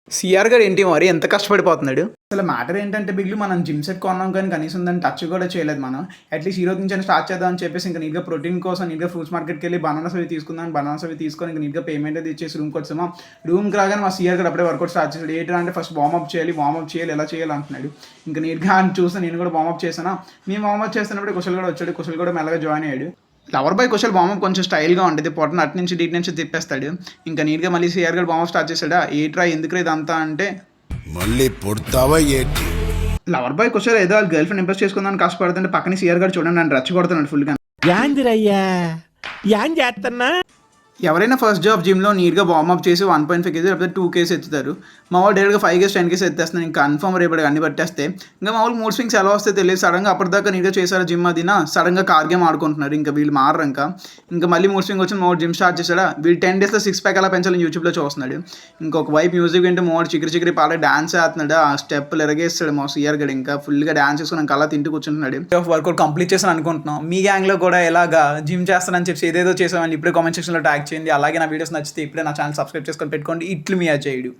CR గారు ఏంటి మరి ఎంత కష్టపడిపోతున్నాడు? అసలు మ్యాటర్ ఏంటంటే బిగ్లు మనం జిమ్ సెట్ కొన్నాం కానీ కనీసం దాన్ని టచ్ కూడా చేయలేదు మనం. అట్లీస్ట్ ఈ రోజు నుంచి స్టార్ట్ చేద్దాం అని చెప్పేసి ఇంకా నీట్‌గా ప్రోటీన్ కోసం నీట్‌గా ఫ్రూట్స్ మార్కెట్‌కి వెళ్ళి బనానాస్ అవి తీసుకుందాం. బనానాస్ అవి తీసుకొని ఇంక నీట్‌గా పేమెంట్ అది ఇచ్చేసి రూమ్‌కి వచ్చామా. రూమ్‌కి రాగానే మా సీఆర్ గారు అప్పుడే వర్కౌట్ స్టార్ట్ చేసాడు. ఏంట్రా అంటే ఫస్ట్ వార్మప్ చేయాలి, ఎలా చేయాలి అంటున్నాడు. ఇంక నీట్‌గా అని చూస్తే నేను కూడా వార్మప్ చేశానా. నేను వార్మప్ చేస్తున్నప్పుడు కుశల్ కూడా వచ్చాడు. కుశల్ కూడా మెల్లగా జాయిన్ అయ్యాడు. లవర్ బాయ్ కుశల్ వార్మప్ కొంచెం స్టైల్‌గా ఉంటది. పొట్టను అటు నుంచి ఇటు నుంచి తిప్పేస్తాడు. ఇంకా నీట్‌గా మళ్ళీ సీఆర్ గారు వార్మప్ స్టార్ట్ చేసాడా. ఏంట్రా ఎందుకురా ఇదంతా అంటే మళ్ళీ పుడతావా ఏంటి? లవర్ బాయ్ కుశల్ ఏదో వాళ్ళ గర్ల్ ఫ్రెండ్ ఇంప్రెస్ చేసుకుందామని కష్టపడుతుంటే పక్కన సీఆర్ గారు చూడండి నన్ను రెచ్చగొడుతున్నాడు ఫుల్‌గా. యాందిరయ్యా యాన్ చేస్తున్నా ఎవరైనా ఫస్ట్ జాబ్ జిమ్‌లో నీట్‌గా వార్మప్ చేసి 1.5 కేజీ లేకపోతే 2 కేజీ ఎత్తుతారు. మా వాడు డైరెక్ట్‌గా 5 కేజీ 10 కేజీ ఎత్తేస్తున్నాను. ఇంకా కన్ఫర్మ్ రేపటికి అన్ని పట్టేస్తే ఇంకా మా వాళ్ళు మూడ్ స్వింగ్స్ ఎలా వస్తాయో తెలియదు. సడన్గా అప్పటిదాకా నీట్‌గా చేశారు జిమ్ అదినా సడన్గా కార్ గేమ్ ఆడుకుంటున్నారు. ఇంకా వీళ్ళు మారరు ఇంకా మళ్ళీ మూడ్ స్వింగ్ వచ్చి మా వాడు జిమ్ స్టార్ట్ చేశాడా. వీళ్ళు 10 డేస్‌లో 6 ప్యాక్ ఎలా పెంచాలని యూట్యూబ్లో చూస్తున్నాడు. ఇంకొక వైపు మ్యూజిక్ వింటూ మా వాడు చికిరి పాడే డాన్స్ చేస్తున్నాడు. ఆ స్టెప్పులు ఎరగేస్తాడు మా సీఆర్ గడు ఇంకా ఫుల్గా డాన్స్ చేసుకుని ఇంకా అలా తింటూ కూర్చుంటున్నాడు. వర్కౌట్ కంప్లీట్ చేసాను అనుకుంటున్నాం. మీ గ్యాంగ్లో కూడా ఎలాగా జిమ్ చేస్తానని చెప్పి ఏదేదో చేసామని ఇప్పుడే కామెంట్ సెక్షన్లో ట్యాగ్ చేయండి. అలాగే నా వీడియోస్ నచ్చితే ఇప్పుడే నా ఛానల్ సబ్స్క్రైబ్ చేసుకొని పెట్టుకోండి. ఇట్లు మీ అజయుడు.